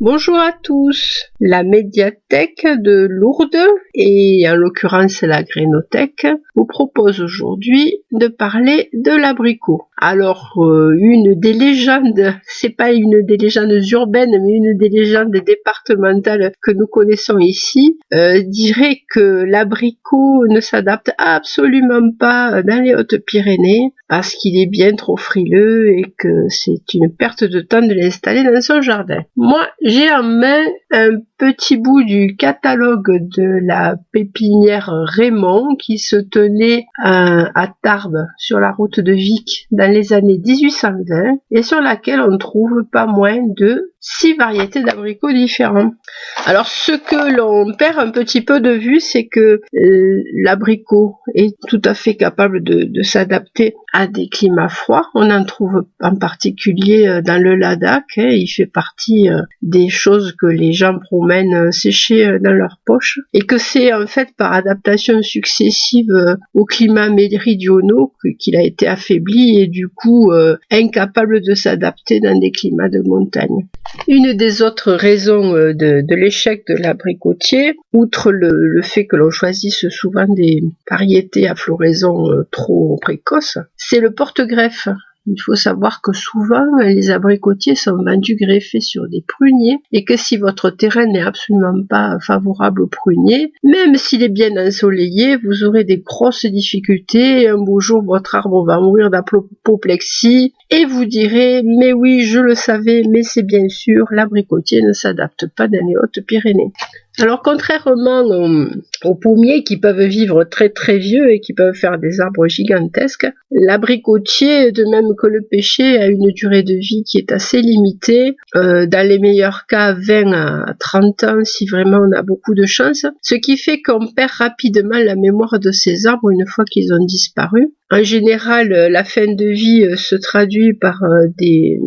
Bonjour à tous. La médiathèque de Lourdes, et en l'occurrence la Grénothèque, vous propose aujourd'hui de parler de l'abricot. Alors, une des légendes, c'est pas une des légendes urbaines, mais une des légendes départementales que nous connaissons ici, dirait que l'abricot ne s'adapte absolument pas dans les Hautes-Pyrénées, parce qu'il est bien trop frileux et que c'est une perte de temps de l'installer dans son jardin. Moi, j'ai en main un petit bout du catalogue de la pépinière Raymond qui se tenait à Tarbes sur la route de Vic dans les années 1820 et sur laquelle on trouve pas moins de 6 variétés d'abricots différents. Alors ce que l'on perd un petit peu de vue, c'est que l'abricot est tout à fait capable de s'adapter à des climats froids. On en trouve en particulier dans le Ladakh, il fait partie des choses que les gens promènent séchées dans leur poche, et que c'est en fait par adaptation successive aux climats méridionaux qu'il a été affaibli et du coup incapable de s'adapter dans des climats de montagne. Une des autres raisons de l'échec de l'abricotier, outre le fait que l'on choisisse souvent des variétés à floraison trop précoce, c'est le porte-greffe. Il faut savoir que souvent, les abricotiers sont vendus greffés sur des pruniers et que si votre terrain n'est absolument pas favorable aux pruniers, même s'il est bien ensoleillé, vous aurez des grosses difficultés. Un beau jour, votre arbre va mourir d'apoplexie et vous direz « Mais oui, je le savais, mais c'est bien sûr, l'abricotier ne s'adapte pas dans les Hautes-Pyrénées ». Alors contrairement aux pommiers qui peuvent vivre très très vieux et qui peuvent faire des arbres gigantesques, l'abricotier, de même que le pêcher, a une durée de vie qui est assez limitée, dans les meilleurs cas 20 à 30 ans si vraiment on a beaucoup de chance, ce qui fait qu'on perd rapidement la mémoire de ces arbres une fois qu'ils ont disparu. En général, la fin de vie se traduit par des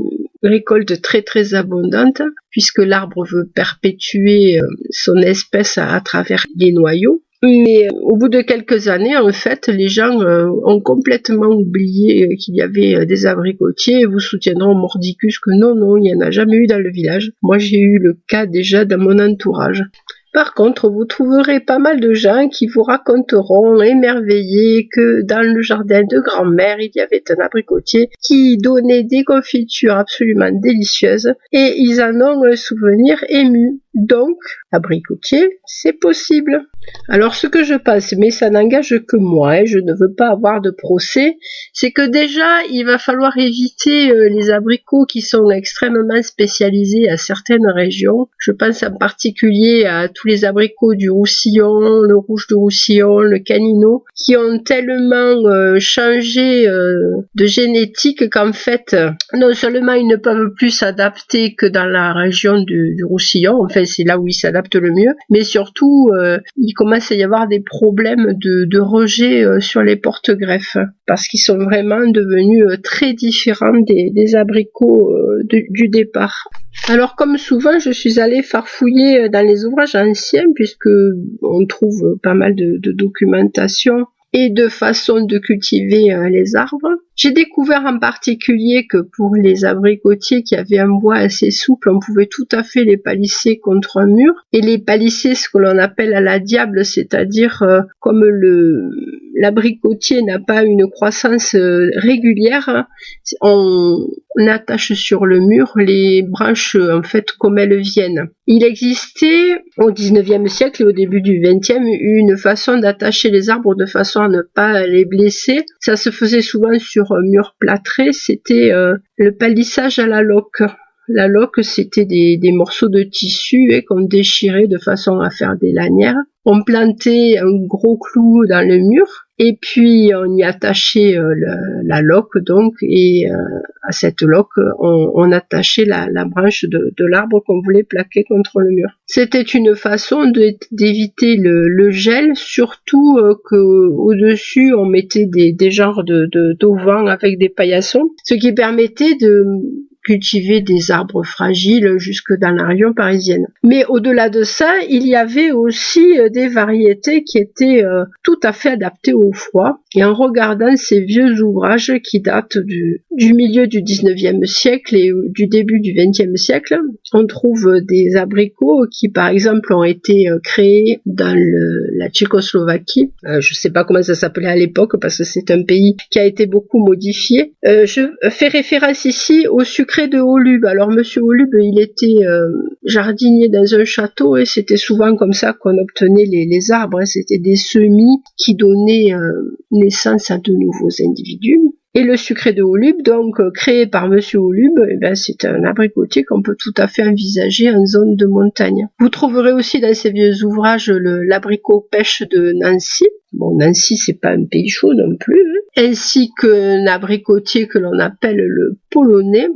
récolte très très abondante puisque l'arbre veut perpétuer son espèce à travers les noyaux. Mais au bout de quelques années, en fait, les gens ont complètement oublié qu'il y avait des abricotiers et vous soutiendront mordicus que non, il n'y en a jamais eu dans le village. Moi, j'ai eu le cas déjà dans mon entourage. Par contre, vous trouverez pas mal de gens qui vous raconteront émerveillés que dans le jardin de grand-mère, il y avait un abricotier qui donnait des confitures absolument délicieuses et ils en ont un souvenir ému. Donc, abricotier, c'est possible. Alors ce que je pense, mais ça n'engage que moi, je ne veux pas avoir de procès, c'est que déjà il va falloir éviter les abricots qui sont extrêmement spécialisés à certaines régions. Je pense en particulier à tous les abricots du Roussillon, le rouge de Roussillon, le canino, qui ont tellement changé de génétique qu'en fait, non seulement ils ne peuvent plus s'adapter que dans la région du Roussillon, enfin c'est là où ils s'adaptent le mieux, mais surtout il commence à y avoir des problèmes de rejet sur les porte-greffes parce qu'ils sont vraiment devenus très différents des abricots du départ. Alors comme souvent, je suis allée farfouiller dans les ouvrages anciens puisque on trouve pas mal de documentation et de façon de cultiver les arbres. J'ai découvert en particulier que pour les abricotiers qui avaient un bois assez souple, on pouvait tout à fait les palisser contre un mur. Et les palisser, ce que l'on appelle à la diable, c'est-à-dire comme l'abricotier n'a pas une croissance régulière, on attache sur le mur les branches en fait comme elles viennent. Il existait au 19e siècle et au début du 20e une façon d'attacher les arbres de façon à ne pas les blesser. Ça se faisait souvent sur un mur plâtré, c'était le palissage à la loque. La loque, c'était des morceaux de tissu qu'on déchirait de façon à faire des lanières. On plantait un gros clou dans le mur et puis on y attachait la loque donc et à cette loque on attachait la branche de l'arbre qu'on voulait plaquer contre le mur. C'était une façon d'éviter le gel, surtout que au-dessus on mettait des genres d'auvents avec des paillassons, ce qui permettait cultiver des arbres fragiles jusque dans la région parisienne. Mais au-delà de ça, il y avait aussi des variétés qui étaient tout à fait adaptées au froid. Et en regardant ces vieux ouvrages qui datent du milieu du 19e siècle et du début du 20e siècle, on trouve des abricots qui, par exemple, ont été créés dans la Tchécoslovaquie. Je ne sais pas comment ça s'appelait à l'époque parce que c'est un pays qui a été beaucoup modifié. Je fais référence ici au sucré de Holub. Alors, monsieur Holub, il était jardinier dans un château et c'était souvent comme ça qu'on obtenait les arbres. C'était des semis qui donnaient naissance à de nouveaux individus. Et le sucré de Holub, donc créé par monsieur Holub, c'est un abricotier qu'on peut tout à fait envisager en zone de montagne. Vous trouverez aussi dans ces vieux ouvrages l'abricot pêche de Nancy. Bon, Nancy, c'est pas un pays chaud non plus, hein. Ainsi qu'un abricotier que l'on appelle le polonais.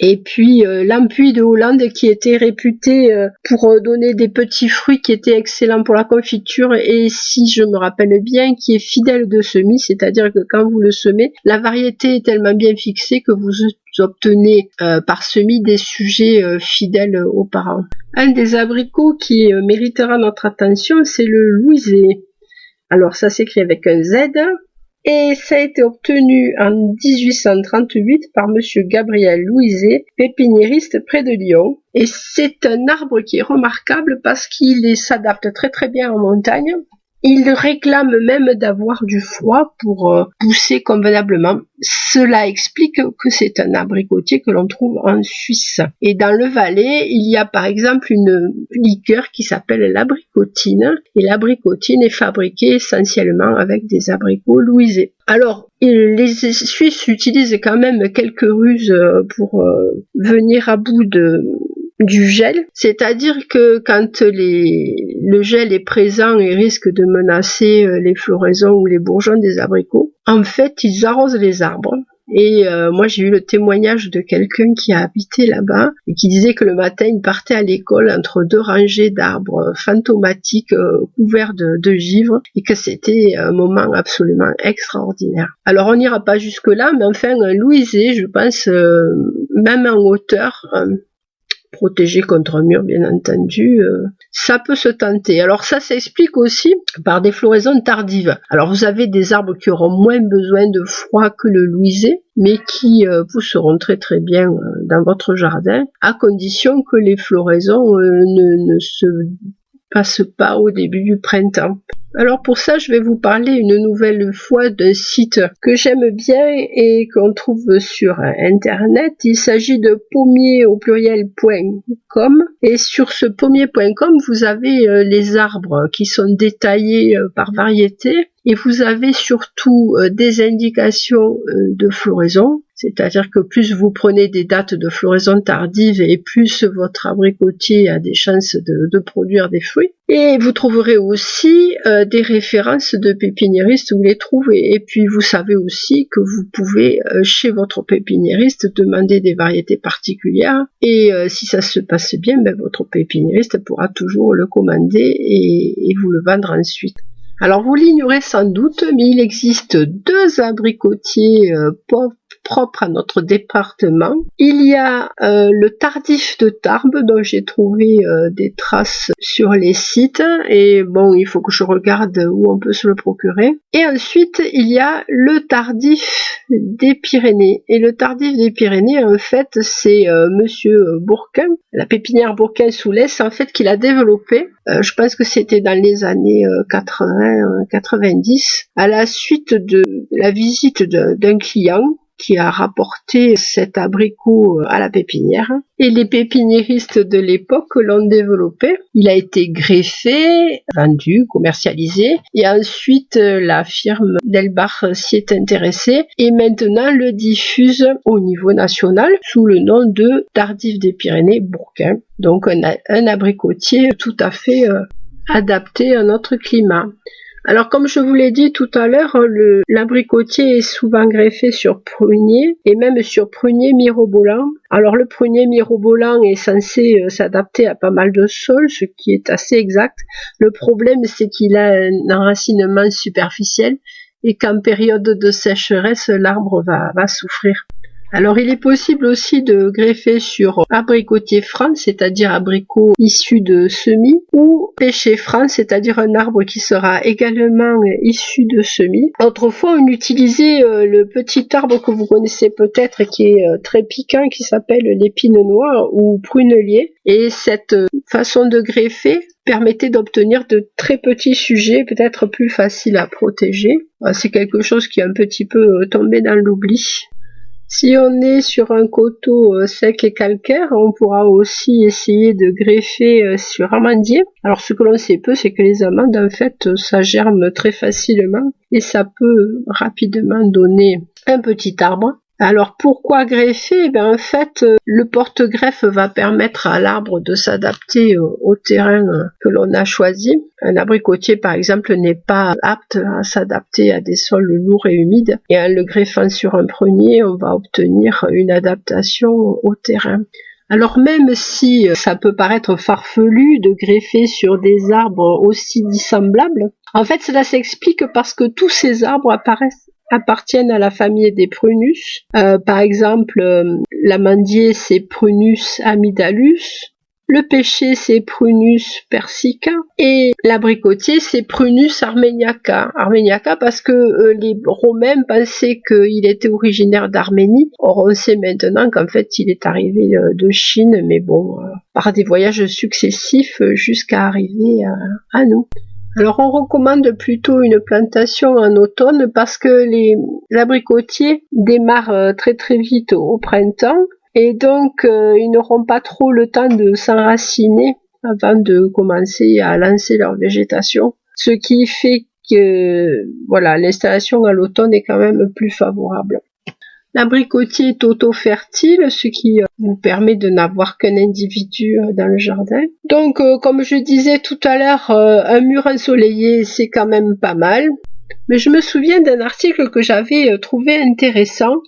Et puis l'Ampuis de Hollande qui était réputé pour donner des petits fruits qui étaient excellents pour la confiture et si je me rappelle bien qui est fidèle de semis, c'est-à-dire que quand vous le semez, la variété est tellement bien fixée que vous obtenez par semis des sujets fidèles aux parents. Un des abricots qui méritera notre attention, c'est le louisé. Alors ça s'écrit avec un Z. Et ça a été obtenu en 1838 par monsieur Gabriel Louiset, pépiniériste près de Lyon. Et c'est un arbre qui est remarquable parce qu'il s'adapte très très bien en montagne. Il réclame même d'avoir du froid pour pousser convenablement. Cela explique que c'est un abricotier que l'on trouve en Suisse. Et dans le Valais, il y a par exemple une liqueur qui s'appelle l'abricotine. Et l'abricotine est fabriquée essentiellement avec des abricots louisés. Alors, les Suisses utilisent quand même quelques ruses pour venir à bout du gel, c'est-à-dire que quand le gel est présent et risque de menacer les floraisons ou les bourgeons des abricots, en fait, ils arrosent les arbres. Et moi, j'ai eu le témoignage de quelqu'un qui a habité là-bas et qui disait que le matin, il partait à l'école entre deux rangées d'arbres fantomatiques couverts de givre et que c'était un moment absolument extraordinaire. Alors, on n'ira pas jusque-là, mais enfin, un louisé, je pense, même en hauteur, protégé contre un mur bien entendu, ça peut se tenter. Alors ça s'explique aussi par des floraisons tardives. Alors vous avez des arbres qui auront moins besoin de froid que le louisé, mais qui pousseront très très bien dans votre jardin, à condition que les floraisons ne se passent pas au début du printemps. Alors pour ça, je vais vous parler une nouvelle fois d'un site que j'aime bien et qu'on trouve sur internet. Il s'agit de pommier.com et sur ce pommier.com, vous avez les arbres qui sont détaillés par variété et vous avez surtout des indications de floraison. C'est-à-dire que plus vous prenez des dates de floraison tardive et plus votre abricotier a des chances de produire des fruits. Et vous trouverez aussi des références de pépiniéristes, vous les trouvez. Et puis vous savez aussi que vous pouvez chez votre pépiniériste demander des variétés particulières. Et si ça se passe bien, votre pépiniériste pourra toujours le commander et vous le vendre ensuite. Alors vous l'ignorez sans doute, mais il existe deux abricotiers propre à notre département. Il y a le tardif de Tarbes dont j'ai trouvé des traces sur les sites et bon, il faut que je regarde où on peut se le procurer. Et ensuite, il y a le tardif des Pyrénées. Et le tardif des Pyrénées, en fait, c'est monsieur Bourquin, la pépinière Bourquin-Soulès, en fait, qui l'a développé. Je pense que c'était dans les années 80-90, à la suite de la visite d'un client qui a rapporté cet abricot à la pépinière. Et les pépiniéristes de l'époque l'ont développé. Il a été greffé, vendu, commercialisé. Et ensuite, la firme Delbach s'y est intéressée. Et maintenant, le diffuse au niveau national sous le nom de Tardif des Pyrénées Bourquin. Donc, un abricotier tout à fait adapté à notre climat. Alors comme je vous l'ai dit tout à l'heure, l'abricotier est souvent greffé sur prunier et même sur prunier mirobolant. Alors le prunier mirobolant est censé s'adapter à pas mal de sols, ce qui est assez exact. Le problème c'est qu'il a un enracinement superficiel et qu'en période de sécheresse, l'arbre va souffrir. Alors il est possible aussi de greffer sur abricotier franc, c'est-à-dire abricot issu de semis, ou pêcher franc, c'est-à-dire un arbre qui sera également issu de semis. Autrefois on utilisait le petit arbre que vous connaissez peut-être qui est très piquant, qui s'appelle l'épine noire ou prunelier, et cette façon de greffer permettait d'obtenir de très petits sujets, peut-être plus faciles à protéger. C'est quelque chose qui est un petit peu tombé dans l'oubli. Si on est sur un coteau sec et calcaire, on pourra aussi essayer de greffer sur amandier. Alors ce que l'on sait peu, c'est que les amandes, en fait, ça germe très facilement et ça peut rapidement donner un petit arbre. Alors pourquoi greffer? En fait, le porte-greffe va permettre à l'arbre de s'adapter au terrain que l'on a choisi. Un abricotier, par exemple, n'est pas apte à s'adapter à des sols lourds et humides. Et en le greffant sur un prunier, on va obtenir une adaptation au terrain. Alors même si ça peut paraître farfelu de greffer sur des arbres aussi dissemblables, en fait cela s'explique parce que tous ces arbres appartiennent à la famille des prunus. Par exemple, l'amandier c'est Prunus amygdalus, le pêcher c'est Prunus persica et l'abricotier c'est Prunus armeniaca. Armeniaca parce que les Romains pensaient qu'il était originaire d'Arménie. Or on sait maintenant qu'en fait il est arrivé de Chine, mais bon, par des voyages successifs jusqu'à arriver à nous. Alors on recommande plutôt une plantation en automne parce que les abricotiers démarrent très très vite au printemps et donc ils n'auront pas trop le temps de s'enraciner avant de commencer à lancer leur végétation, ce qui fait que voilà, l'installation à l'automne est quand même plus favorable. L'abricotier est auto-fertile, ce qui vous permet de n'avoir qu'un individu dans le jardin. Donc, comme je disais tout à l'heure, un mur ensoleillé, c'est quand même pas mal. Mais je me souviens d'un article que j'avais trouvé intéressant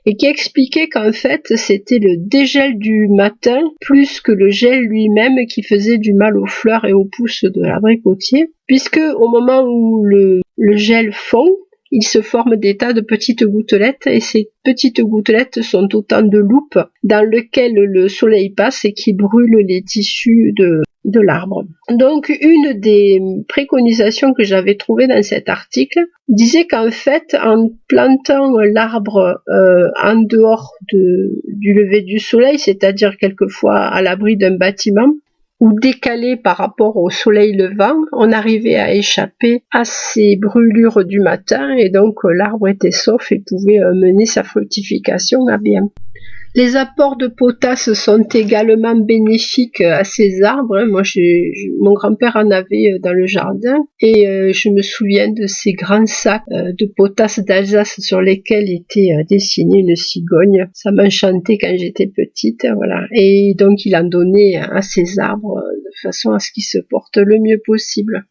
et qui expliquait qu'en fait, c'était le dégel du matin plus que le gel lui-même qui faisait du mal aux fleurs et aux pousses de l'abricotier, puisque au moment où le gel fond, il se forme des tas de petites gouttelettes et ces petites gouttelettes sont autant de loupes dans lesquelles le soleil passe et qui brûlent les tissus de l'arbre. Donc une des préconisations que j'avais trouvées dans cet article disait qu'en fait en plantant l'arbre en dehors du lever du soleil, c'est-à-dire quelquefois à l'abri d'un bâtiment, ou décalé par rapport au soleil levant, on arrivait à échapper à ces brûlures du matin et donc l'arbre était sauf et pouvait mener sa fructification à bien. Les apports de potasse sont également bénéfiques à ces arbres. Moi, mon grand-père en avait dans le jardin et je me souviens de ces grands sacs de potasse d'Alsace sur lesquels était dessinée une cigogne. Ça m'enchantait quand j'étais petite, voilà. Et donc, il en donnait à ces arbres de façon à ce qu'ils se portent le mieux possible.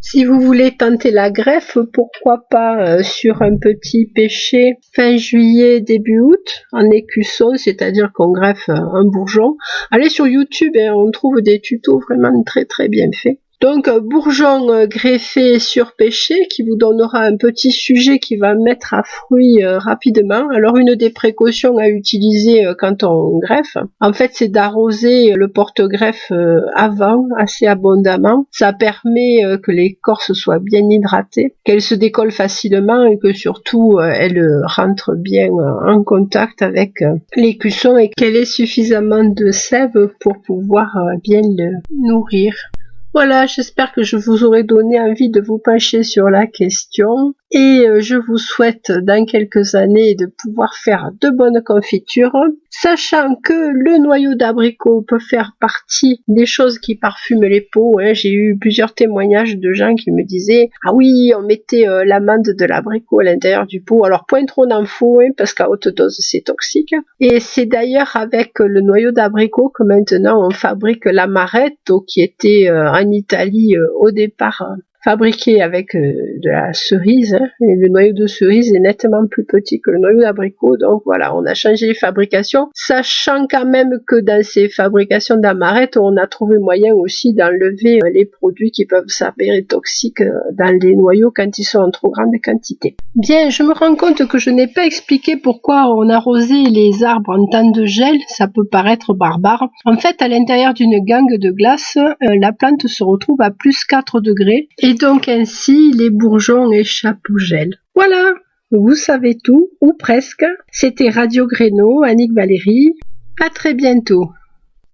Si vous voulez tenter la greffe, pourquoi pas sur un petit pêcher fin juillet, début août, en écusson, c'est-à-dire qu'on greffe un bourgeon. Allez sur YouTube, on trouve des tutos vraiment très très bien faits. Donc bourgeon greffé sur pêcher qui vous donnera un petit sujet qui va mettre à fruit rapidement. Alors une des précautions à utiliser quand on greffe, en fait c'est d'arroser le porte-greffe avant assez abondamment. Ça permet que l'écorce soit bien hydratée, qu'elle se décolle facilement et que surtout elle rentre bien en contact avec l'écusson et qu'elle ait suffisamment de sève pour pouvoir bien le nourrir. Voilà, j'espère que je vous aurai donné envie de vous pencher sur la question et je vous souhaite dans quelques années de pouvoir faire de bonnes confitures, sachant que le noyau d'abricot peut faire partie des choses qui parfument les peaux. J'ai eu plusieurs témoignages de gens qui me disaient « Ah oui, on mettait l'amande de l'abricot à l'intérieur du pot. » Alors point trop d'infos, parce qu'à haute dose c'est toxique. Et c'est d'ailleurs avec le noyau d'abricot que maintenant on fabrique l'amaretto qui était en Italie au départ fabriqué avec de la cerise, hein, et le noyau de cerise est nettement plus petit que le noyau d'abricot, donc voilà, on a changé les fabrications, sachant quand même que dans ces fabrications d'amarettes, on a trouvé moyen aussi d'enlever les produits qui peuvent s'avérer toxiques dans les noyaux quand ils sont en trop grande quantité. Bien, je me rends compte que je n'ai pas expliqué pourquoi on arrosait les arbres en temps de gel, ça peut paraître barbare. En fait, à l'intérieur d'une gangue de glace, la plante se retrouve à plus 4 degrés, et donc ainsi les bourgeons échappent au gel. Voilà, vous savez tout, ou presque. C'était Radio Gréno, Annick Valérie. À très bientôt.